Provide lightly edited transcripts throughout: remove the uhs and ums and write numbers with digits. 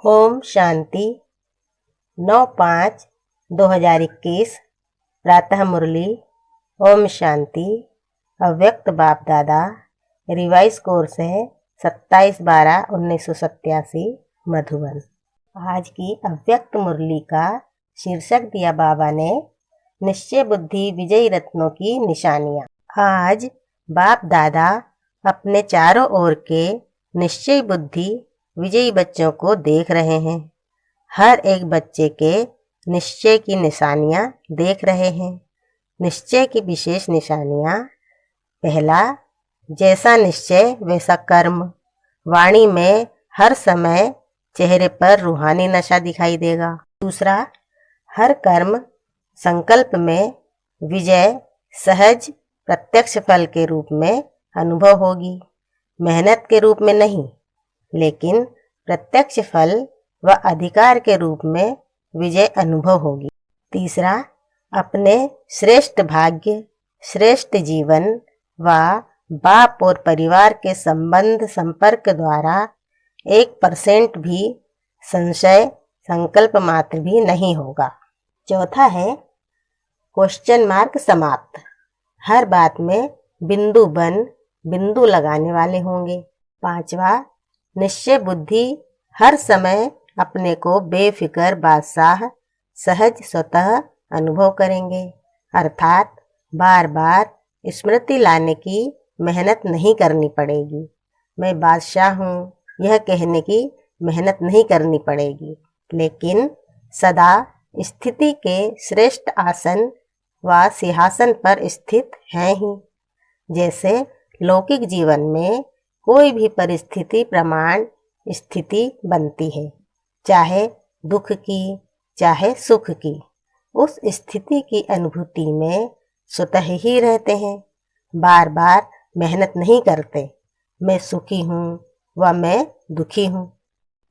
ओम शांति 9/5/2021 प्रातः मुरली। ओम शांति। अव्यक्त बाप दादा रिवाइज कोर्स है 27/12/1987 मधुबन। आज की अव्यक्त मुरली का शीर्षक दिया बाबा ने निश्चय बुद्धि विजयी रत्नों की निशानियां। आज बाप दादा अपने चारों ओर के निश्चय बुद्धि विजयी बच्चों को देख रहे हैं। हर एक बच्चे के निश्चय की निशानियां देख रहे हैं। निश्चय की विशेष निशानियां। पहला, जैसा निश्चय वैसा कर्म। वाणी में हर समय चेहरे पर रूहानी नशा दिखाई देगा। दूसरा, हर कर्म संकल्प में विजय सहज प्रत्यक्ष फल के रूप में अनुभव होगी, मेहनत के रूप में नहीं, लेकिन प्रत्यक्ष फल व अधिकार के रूप में विजय अनुभव होगी। तीसरा, अपने श्रेष्ठ भाग्य, श्रेष्ठ जीवन व बाप और परिवार के संबंध संपर्क द्वारा 1% भी संशय संकल्प मात्र भी नहीं होगा। चौथा है क्वेश्चन मार्क समाप्त। हर बात में बिंदु बन बिंदु लगाने वाले होंगे। पांचवा, निश्चय बुद्धि हर समय अपने को बेफिक्र बादशाह सहज स्वतः अनुभव करेंगे, अर्थात बार बार स्मृति लाने की मेहनत नहीं करनी पड़ेगी। मैं बादशाह हूँ यह कहने की मेहनत नहीं करनी पड़ेगी, लेकिन सदा स्थिति के श्रेष्ठ आसन व सिंहासन पर स्थित हैं ही। जैसे लौकिक जीवन में कोई भी परिस्थिति प्रमाण स्थिति बनती है, चाहे दुख की चाहे सुख की, उस स्थिति की अनुभूति में स्वतः ही रहते हैं, बार बार मेहनत नहीं करते। मैं सुखी हूँ व मैं दुखी हूँ।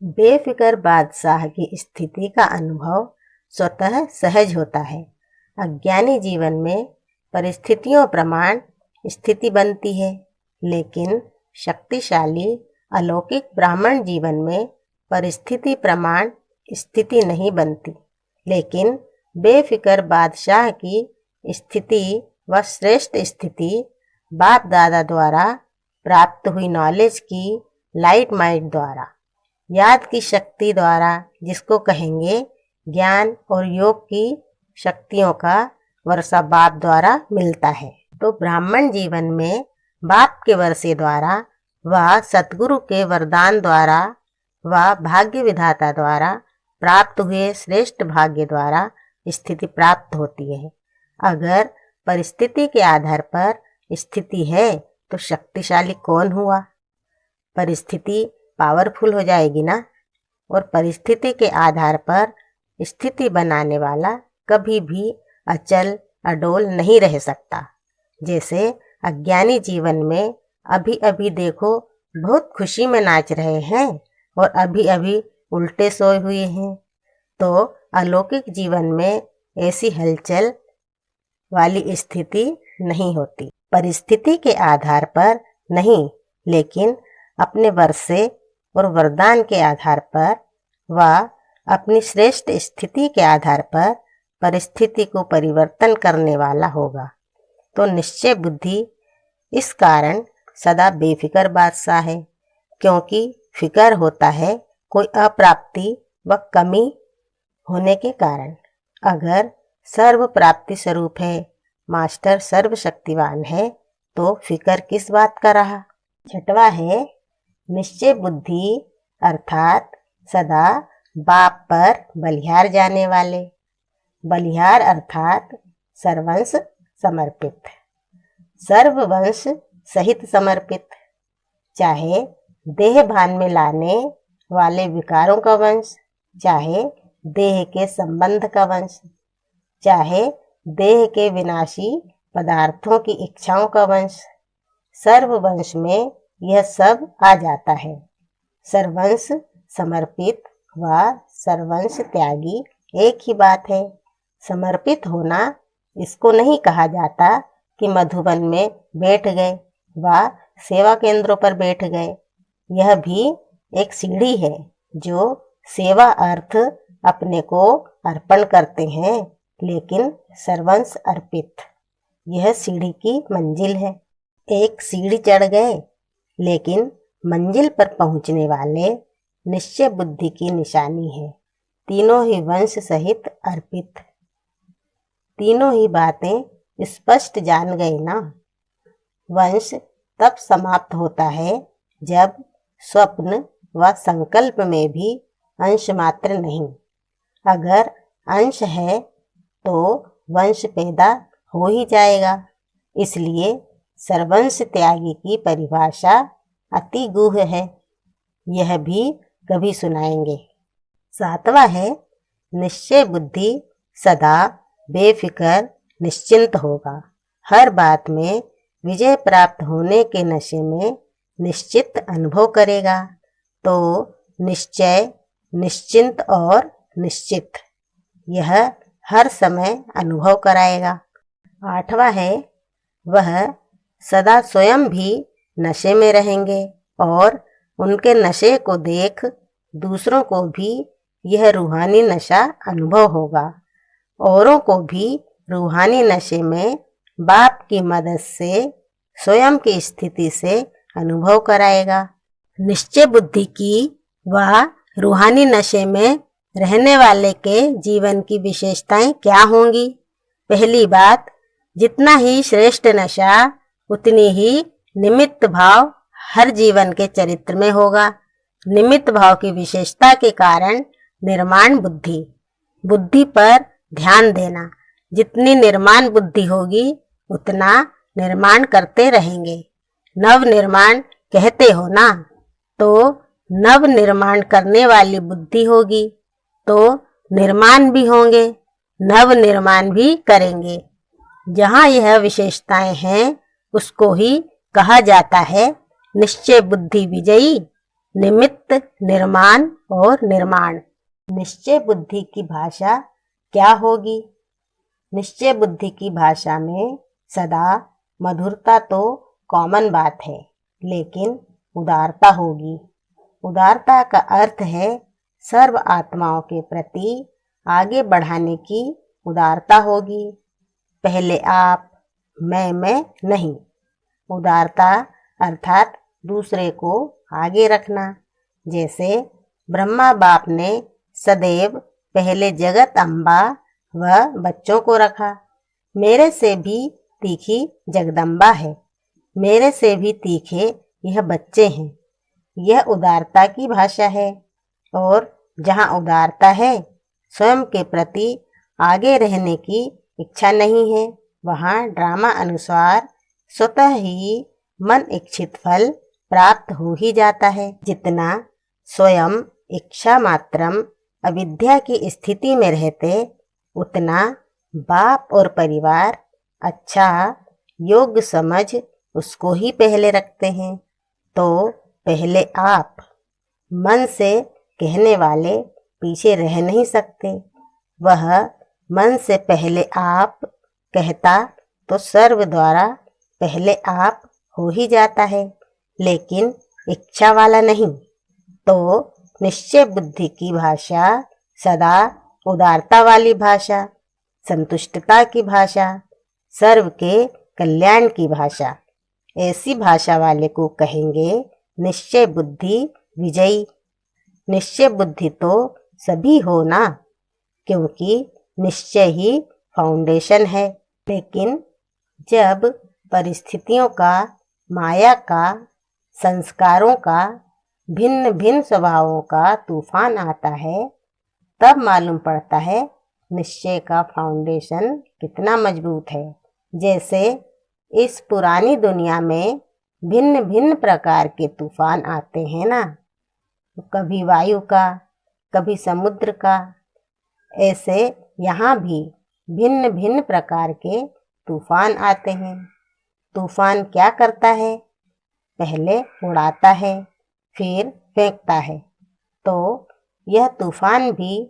बेफिक्र बादशाह की स्थिति का अनुभव स्वतः सहज होता है। अज्ञानी जीवन में परिस्थितियों प्रमाण स्थिति बनती है, लेकिन शक्तिशाली अलौकिक ब्राह्मण जीवन में परिस्थिति प्रमाण स्थिति नहीं बनती, लेकिन बेफिक्र बादशाह की स्थिति व श्रेष्ठ स्थिति बाप दादा द्वारा प्राप्त हुई नॉलेज की लाइट माइंड द्वारा, याद की शक्ति द्वारा, जिसको कहेंगे ज्ञान और योग की शक्तियों का वर्षा बाप द्वारा मिलता है। तो ब्राह्मण जीवन में बाप के वर्षे द्वारा व सतगुरु के वरदान द्वारा व भाग्य विधाता द्वारा प्राप्त हुए श्रेष्ठ भाग्य द्वारा स्थिति प्राप्त होती है। अगर परिस्थिति के आधार पर स्थिति है तो शक्तिशाली कौन हुआ? परिस्थिति पावरफुल हो जाएगी ना। और परिस्थिति के आधार पर स्थिति बनाने वाला कभी भी अचल अडोल नहीं रह सकता। जैसे अज्ञानी जीवन में अभी अभी देखो बहुत खुशी में नाच रहे हैं और अभी अभी उल्टे सोए हुए हैं, तो अलौकिक जीवन में ऐसी हलचल वाली स्थिति नहीं होती। परिस्थिति के आधार पर नहीं, लेकिन अपने वर्षे और वरदान के आधार पर व अपनी श्रेष्ठ स्थिति के आधार पर परिस्थिति को परिवर्तन करने वाला होगा। तो निश्चय बुद्धि इस कारण सदा बेफिक्र बादशाह है, क्योंकि फिक्र होता है कोई अप्राप्ति व कमी होने के कारण। अगर सर्व प्राप्ति स्वरूप है, मास्टर सर्वशक्तिवान है, तो फिक्र किस बात का रहा। छठवा है निश्चय बुद्धि अर्थात सदा बाप पर बलिहार जाने वाले। बलिहार अर्थात सर्वंश समर्पित, सर्ववंश सहित समर्पित, चाहे देह भान में लाने वाले विकारों का वंश, चाहे देह के संबंध का वंश, चाहे देह के विनाशी पदार्थों की इच्छाओं का वंश, सर्ववंश में यह सब आ जाता है। सर्वंश समर्पित व सर्वंश त्यागी एक ही बात है। समर्पित होना इसको नहीं कहा जाता कि मधुबन में बैठ गए व सेवा केंद्रों पर बैठ गए। यह भी एक सीढ़ी है जो सेवा अर्थ अपने को अर्पण करते हैं, लेकिन सर्वंस अर्पित। यह सीढ़ी की मंजिल है। एक सीढ़ी चढ़ गए, लेकिन मंजिल पर पहुंचने वाले निश्चय बुद्धि की निशानी है। तीनों ही वंश सहित अर्पित। तीनों ही बातें स्पष्ट जान गए ना। वंश तब समाप्त होता है जब स्वप्न व संकल्प में भी अंश मात्र नहीं। अगर अंश है तो वंश पैदा हो ही जाएगा। इसलिए सर्वंश त्यागी की परिभाषा अति गूढ़ है। यह भी कभी सुनाएंगे। 7वां है, निश्चय बुद्धि सदा बेफिक्र निश्चिंत होगा। हर बात में विजय प्राप्त होने के नशे में निश्चित अनुभव करेगा। तो निश्चय, निश्चिंत और निश्चित, यह हर समय अनुभव कराएगा। 8वां है, वह सदा स्वयं भी नशे में रहेंगे और उनके नशे को देख दूसरों को भी यह रूहानी नशा अनुभव होगा। औरों को भी रूहानी नशे में बाप की मदद से स्वयं की स्थिति से अनुभव कराएगा। निश्चय बुद्धि की व रूहानी नशे में रहने वाले के जीवन की विशेषताएं क्या होंगी? पहली बात, जितना ही श्रेष्ठ नशा उतनी ही निमित्त भाव हर जीवन के चरित्र में होगा। निमित्त भाव की विशेषता के कारण निर्माण बुद्धि, बुद्धि पर ध्यान देना। जितनी निर्माण बुद्धि होगी उतना निर्माण करते रहेंगे। नव निर्माण कहते हो ना, तो नव निर्माण करने वाली बुद्धि होगी तो निर्माण भी होंगे, नव निर्माण भी करेंगे। जहाँ यह विशेषताएं हैं उसको ही कहा जाता है निश्चय बुद्धि विजयी, निमित्त, निर्माण और निर्माण। निश्चय बुद्धि की भाषा क्या होगी? निश्चय बुद्धि की भाषा में सदा मधुरता तो कॉमन बात है, लेकिन उदारता होगी। उदारता का अर्थ है सर्व आत्माओं के प्रति आगे बढ़ाने की उदारता होगी। पहले आप, मैं नहीं। उदारता अर्थात दूसरे को आगे रखना। जैसे ब्रह्मा बाप ने सदैव पहले जगत अम्बा व बच्चों को रखा। मेरे से भी तीखी जगदम्बा है, मेरे से भी तीखे यह बच्चे हैं। यह उदारता की भाषा है। और जहाँ उदारता है, स्वयं के प्रति आगे रहने की इच्छा नहीं है, वहाँ ड्रामा अनुसार स्वतः ही मन इच्छित फल प्राप्त हो ही जाता है। जितना स्वयं इच्छा मात्रम अविद्या की स्थिति में रहते, उतना बाप और परिवार अच्छा योग्य समझ उसको ही पहले रखते हैं। तो पहले आप, मन से कहने वाले पीछे रह नहीं सकते। वह मन से पहले आप कहता तो सर्व द्वारा पहले आप हो ही जाता है, लेकिन इच्छा वाला नहीं। तो निश्चय बुद्धि की भाषा सदा उदारता वाली भाषा, संतुष्टता की भाषा, सर्व के कल्याण की भाषा। ऐसी भाषा वाले को कहेंगे निश्चय बुद्धि विजयी। निश्चय बुद्धि तो सभी हो ना, क्योंकि निश्चय ही फाउंडेशन है। लेकिन जब परिस्थितियों का, माया का, संस्कारों का, भिन्न भिन्न स्वभावों का तूफान आता है, तब मालूम पड़ता है निश्चय का फाउंडेशन कितना मजबूत है। जैसे इस पुरानी दुनिया में भिन्न भिन्न प्रकार के तूफान आते हैं ना, कभी वायु का, कभी समुद्र का। ऐसे यहाँ भी भिन्न भिन्न प्रकार के तूफान आते हैं। तूफान क्या करता है? पहले उड़ाता है, फिर फेंकता है। तो यह तूफान भी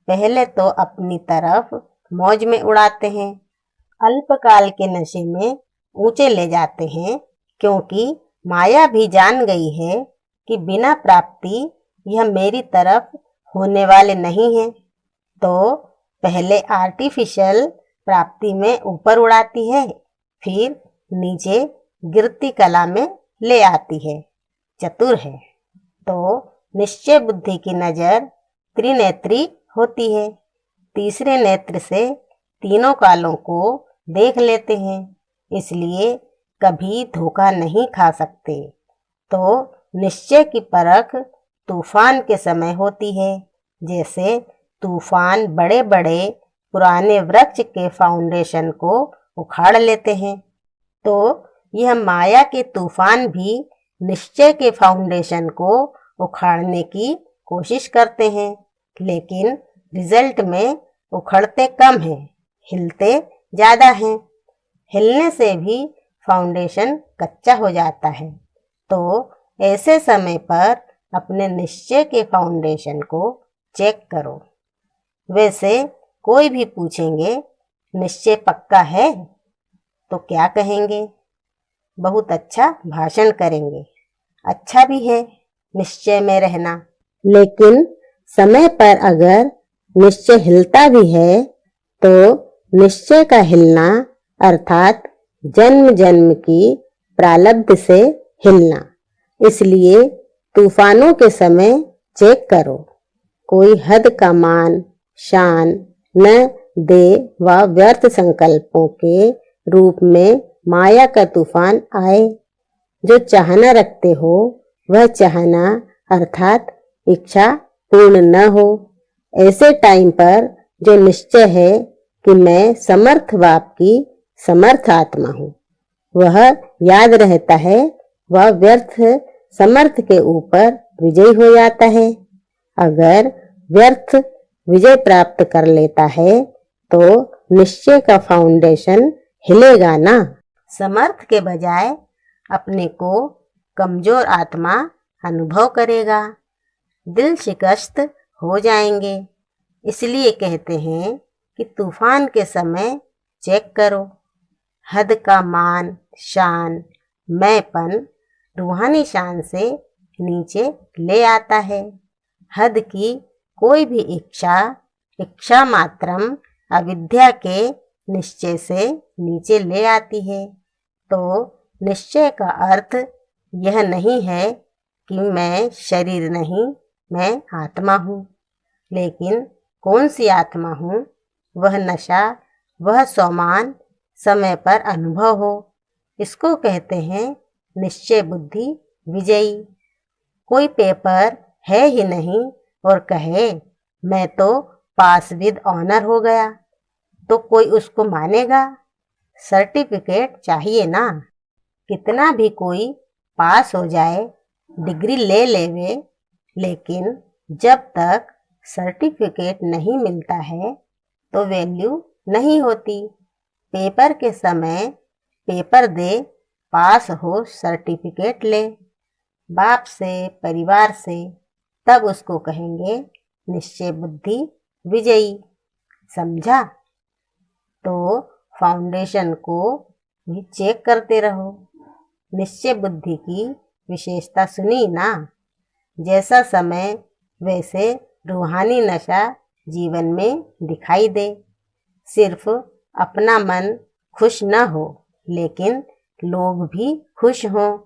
पहले तो अपनी तरफ मौज में उड़ाते हैं, अल्पकाल के नशे में ऊंचे ले जाते हैं, क्योंकि माया भी जान गई है कि बिना प्राप्ति यह मेरी तरफ होने वाले नहीं हैं, तो पहले आर्टिफिशियल प्राप्ति में ऊपर उड़ाती है, फिर नीचे गिरती कला में ले आती है। चतुर है। तो निश्चय बुद्धि की नजर त्रिनेत्री होती है। तीसरे नेत्र से तीनों कालों को देख लेते हैं, इसलिए कभी धोखा नहीं खा सकते। तो निश्चय की परख तूफान के समय होती है। जैसे तूफान बड़े बड़े पुराने वृक्ष के फाउंडेशन को उखाड़ लेते हैं, तो यह माया के तूफान भी निश्चय के फाउंडेशन को उखाड़ने की कोशिश करते हैं, लेकिन रिजल्ट में उखड़ते कम हैं, हिलते ज्यादा हैं। हिलने से भी फाउंडेशन कच्चा हो जाता है। तो ऐसे समय पर अपने निश्चय के फाउंडेशन को चेक करो। वैसे कोई भी पूछेंगे निश्चय पक्का है, तो क्या कहेंगे? बहुत अच्छा भाषण करेंगे। अच्छा भी है निश्चय में रहना, लेकिन समय पर अगर निश्चय हिलता भी है तो निश्चय का हिलना अर्थात जन्म जन्म की प्रारब्ध से हिलना। इसलिए तूफानों के समय चेक करो, कोई हद का मान शान न दे व व्यर्थ संकल्पों के रूप में माया का तूफान आए। जो चाहना रखते हो वह चाहना अर्थात इच्छा पूर्ण न हो। ऐसे टाइम पर जो निश्चय है कि मैं समर्थ बाप की समर्थ आत्मा हूँ, वह याद रहता है, वह व्यर्थ समर्थ के ऊपर विजयी हो जाता है। अगर व्यर्थ विजय प्राप्त कर लेता है तो निश्चय का फाउंडेशन हिलेगा ना। समर्थ के बजाय अपने को कमजोर आत्मा अनुभव करेगा, दिल शिकस्त हो जाएंगे। इसलिए कहते हैं कि तूफान के समय चेक करो। हद का मान शान मैंपन रूहानी शान से नीचे ले आता है। हद की कोई भी इच्छा मात्रम अविद्या के निश्चय से नीचे ले आती है। तो निश्चय का अर्थ यह नहीं है कि मैं शरीर नहीं, मैं आत्मा हूँ। लेकिन कौन सी आत्मा हूँ? वह नशा, वह सोमान समय पर अनुभव हो, इसको कहते हैं निश्चय बुद्धि विजयी। कोई पेपर है ही नहीं और कहे मैं तो पास विद ऑनर हो गया, तो कोई उसको मानेगा? सर्टिफिकेट चाहिए ना। कितना भी कोई पास हो जाए, डिग्री ले लेवे, लेकिन जब तक सर्टिफिकेट नहीं मिलता है तो वैल्यू नहीं होती। पेपर के समय पेपर दे, पास हो सर्टिफिकेट ले, बाप से परिवार से, तब उसको कहेंगे निश्चय बुद्धि विजयी। समझा? तो फाउंडेशन को भी चेक करते रहो। निश्चय बुद्धि की विशेषता सुनी ना? जैसा समय वैसे रूहानी नशा जीवन में दिखाई दे। सिर्फ अपना मन खुश न हो, लेकिन लोग भी खुश हों।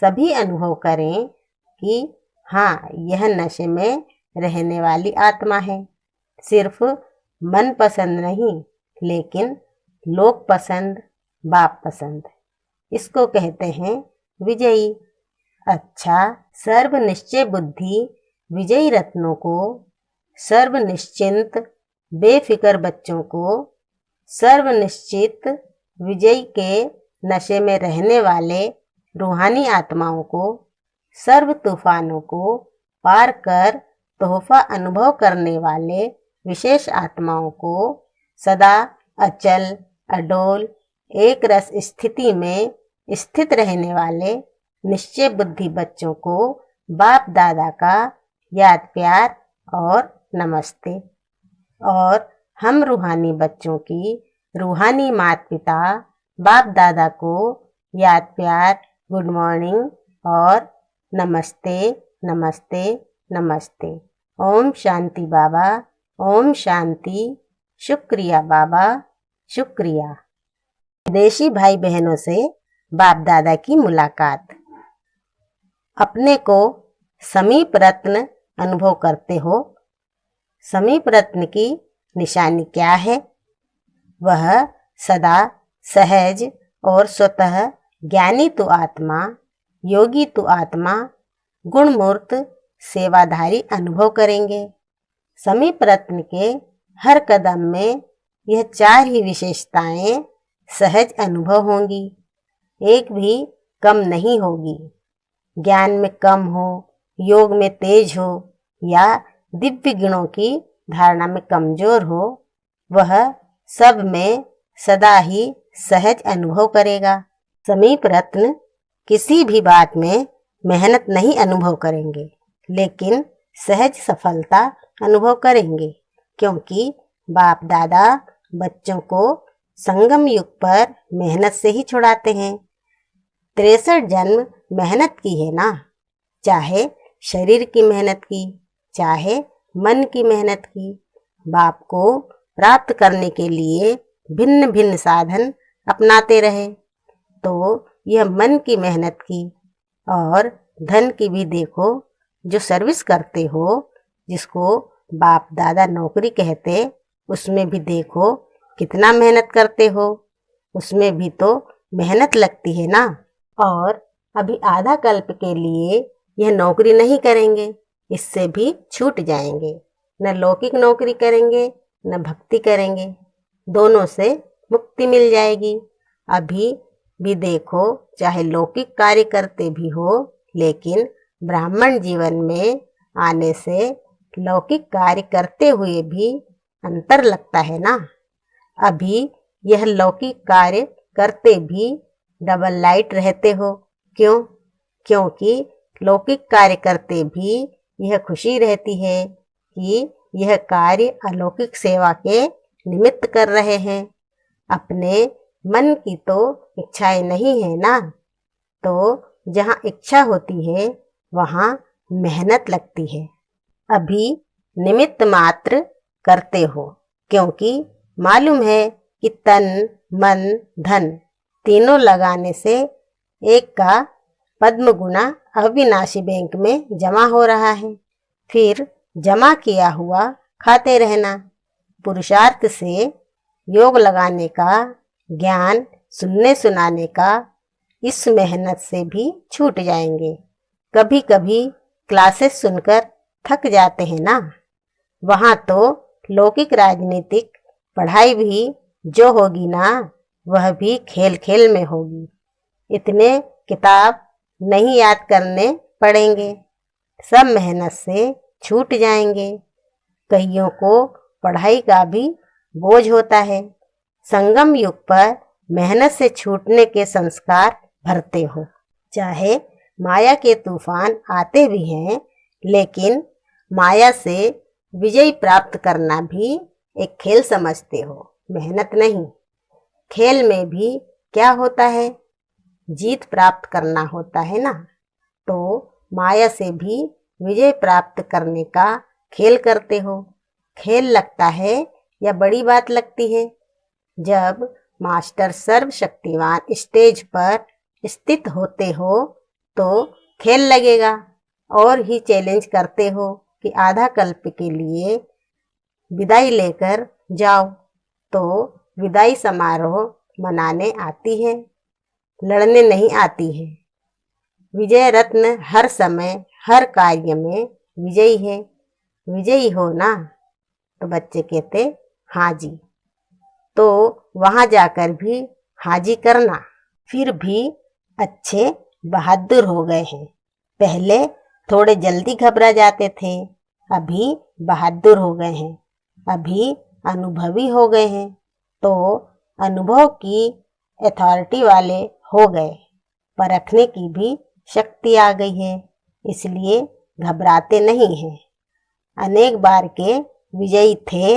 सभी अनुभव करें कि हाँ, यह नशे में रहने वाली आत्मा है। सिर्फ मन पसंद नहीं, लेकिन लोग पसंद, बाप पसंद। इसको कहते हैं विजयी। अच्छा, सर्व निश्चय बुद्धि विजयी रत्नों को, सर्व निश्चिंत बेफिक्र बच्चों को, सर्व निश्चित विजयी के नशे में रहने वाले रूहानी आत्माओं को, सर्व तूफानों को पार कर तोहफा अनुभव करने वाले विशेष आत्माओं को, सदा अचल अडोल एक रस स्थिति में स्थित रहने वाले निश्चय बुद्धि बच्चों को बाप दादा का याद प्यार और नमस्ते। और हम रूहानी बच्चों की रूहानी माता पिता बाप दादा को याद प्यार, गुड मॉर्निंग और नमस्ते नमस्ते नमस्ते। ओम शांति बाबा, ओम शांति। शुक्रिया बाबा, शुक्रिया। विदेशी भाई बहनों से बाप दादा की मुलाकात। अपने को समीप रत्न अनुभव करते हो। समीप रत्न की निशानी क्या है? वह सदा सहज और स्वतः ज्ञानी तो आत्मा, योगी तो आत्मा, गुणमूर्त सेवाधारी अनुभव करेंगे। समीप रत्न के हर कदम में यह 4 ही विशेषताएं सहज अनुभव होंगी, एक भी कम नहीं होगी। ज्ञान में कम हो, योग में तेज हो या दिव्य गुणों की धारणा में कमजोर हो, वह सब में सदा ही सहज अनुभव करेगा। समीप रत्न किसी भी बात में मेहनत नहीं अनुभव करेंगे, लेकिन सहज सफलता अनुभव करेंगे, क्योंकि बाप दादा बच्चों को संगम युग पर मेहनत से ही छुड़ाते हैं। 63 जन्म मेहनत की है ना, चाहे शरीर की मेहनत की, चाहे मन की मेहनत की। बाप को प्राप्त करने के लिए भिन्न भिन्न साधन अपनाते रहे, तो यह मन की मेहनत की। और धन की भी देखो, जो सर्विस करते हो, जिसको बाप दादा नौकरी कहते, उसमें भी देखो कितना मेहनत करते हो, उसमें भी तो मेहनत लगती है ना। और अभी आधा कल्प के लिए यह नौकरी नहीं करेंगे, इससे भी छूट जाएंगे। न लौकिक नौकरी करेंगे, न भक्ति करेंगे, दोनों से मुक्ति मिल जाएगी। अभी भी देखो, चाहे लौकिक कार्य करते भी हो, लेकिन ब्राह्मण जीवन में आने से लौकिक कार्य करते हुए भी अंतर लगता है ना। अभी यह लौकिक कार्य करते भी डबल लाइट रहते हो। क्यों? क्योंकि लौकिक कार्य करते भी यह खुशी रहती है कि यह कार्य अलौकिक सेवा के निमित्त कर रहे हैं। अपने मन की तो इच्छाएं नहीं है ना, तो जहाँ इच्छा होती है वहाँ मेहनत लगती है। अभी निमित्त मात्र करते हो, क्योंकि मालूम है कि तन मन धन तीनों लगाने से एक का पद्म गुना अविनाशी बैंक में जमा हो रहा है। फिर जमा किया हुआ खाते रहना। पुरुषार्थ से योग लगाने का, ज्ञान सुनने सुनाने का, इस मेहनत से भी छूट जाएंगे। कभी कभी क्लासेस सुनकर थक जाते हैं ना, वहाँ तो लौकिक राजनीतिक पढ़ाई भी जो होगी ना, वह भी खेल खेल में होगी। इतने किताब नहीं याद करने पड़ेंगे, सब मेहनत से छूट जाएंगे। कईयों को पढ़ाई का भी बोझ होता है। संगम युग पर मेहनत से छूटने के संस्कार भरते हो। चाहे माया के तूफान आते भी हैं, लेकिन माया से विजय प्राप्त करना भी एक खेल समझते हो, मेहनत नहीं। खेल में भी क्या होता है? जीत प्राप्त करना होता है ना। तो माया से भी विजय प्राप्त करने का खेल करते हो। खेल लगता है या बड़ी बात लगती है? जब मास्टर सर्वशक्तिमान स्टेज पर स्थित होते हो तो खेल लगेगा। और ही चैलेंज करते हो कि आधा कल्प के लिए विदाई लेकर जाओ, तो विदाई समारोह मनाने आती है, लड़ने नहीं आती है। विजय रत्न हर समय हर कार्य में विजयी है। विजयी हो ना? तो बच्चे कहते हाँ जी। तो वहां जाकर भी हाजी करना। फिर भी अच्छे बहादुर हो गए हैं। पहले थोड़े जल्दी घबरा जाते थे, अभी बहादुर हो गए हैं, अभी अनुभवी हो गए हैं, तो अनुभव की अथॉरिटी वाले हो गए। परखने की भी शक्ति आ गई है, इसलिए घबराते नहीं हैं। अनेक बार के विजयी थे,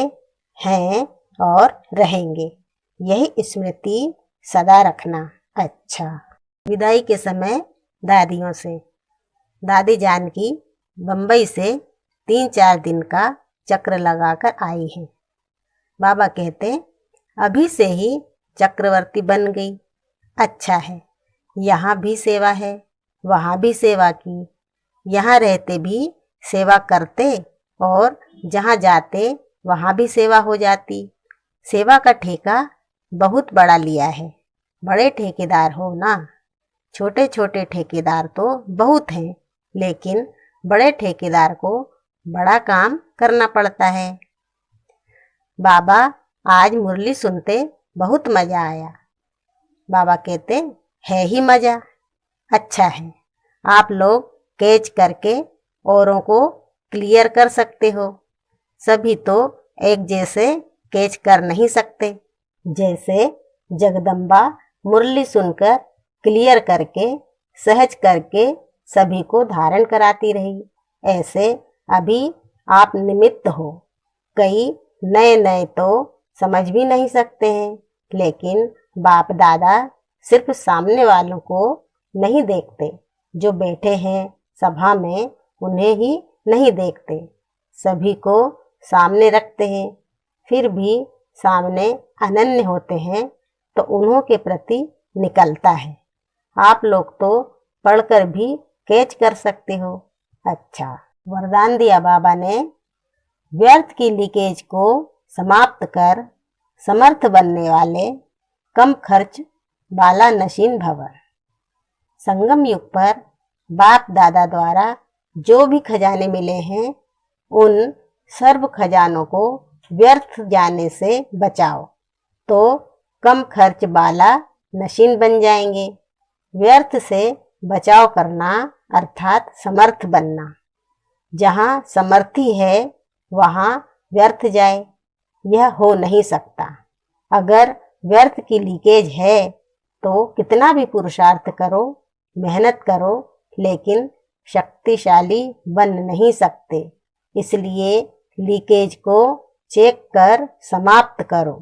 हैं और रहेंगे। यही स्मृति सदा रखना। अच्छा, विदाई के समय दादियों से। दादी जानकी बम्बई से 3-4 दिन का चक्र लगाकर आई है। बाबा कहते अभी से ही चक्रवर्ती बन गई। अच्छा है, यहाँ भी सेवा है, वहाँ भी सेवा की, यहाँ रहते भी सेवा करते और जहाँ जाते वहाँ भी सेवा हो जाती। सेवा का ठेका बहुत बड़ा लिया है। बड़े ठेकेदार हो ना। छोटे छोटे ठेकेदार तो बहुत हैं, लेकिन बड़े ठेकेदार को बड़ा काम करना पड़ता है। बाबा आज मुरली सुनते बहुत मजा आया। बाबा कहते है ही मजा। अच्छा है, आप लोग कैच करके औरों को क्लियर कर सकते हो। सभी तो एक जैसे कैच कर नहीं सकते। जैसे जगदम्बा मुरली सुनकर क्लियर करके सहज करके सभी को धारण कराती रही, ऐसे अभी आप निमित्त हो। कई नए नए तो समझ भी नहीं सकते हैं, लेकिन बाप दादा सिर्फ सामने वालों को नहीं देखते, जो बैठे हैं सभा में उन्हें ही नहीं देखते, सभी को सामने रखते हैं। फिर भी सामने अनन्य होते हैं तो उन्हों के प्रति निकलता है। आप लोग तो पढ़कर भी कैच कर सकते हो। अच्छा, वरदान दिया बाबा ने, व्यर्थ की लीकेज को समाप्त कर समर्थ बनने वाले कम खर्च बाला नशीन भव। संगम युग पर बाप दादा द्वारा जो भी खजाने मिले हैं, उन सर्व खजानों को व्यर्थ जाने से बचाओ, तो कम खर्च बाला नशीन बन जाएंगे। व्यर्थ से बचाव करना अर्थात समर्थ बनना। जहाँ समर्थी है वहाँ व्यर्थ जाए, यह हो नहीं सकता। अगर व्यर्थ की लीकेज है तो कितना भी पुरुषार्थ करो, मेहनत करो, लेकिन शक्तिशाली बन नहीं सकते। इसलिए लीकेज को चेक कर समाप्त करो,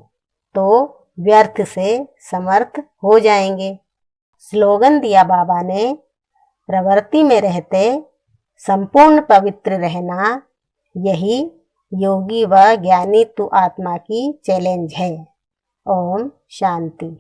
तो व्यर्थ से समर्थ हो जाएंगे। स्लोगन दिया बाबा ने, प्रवृत्ति में रहते संपूर्ण पवित्र रहना, यही योगी व ज्ञानी तु आत्मा की चैलेंज है। ओम शांति।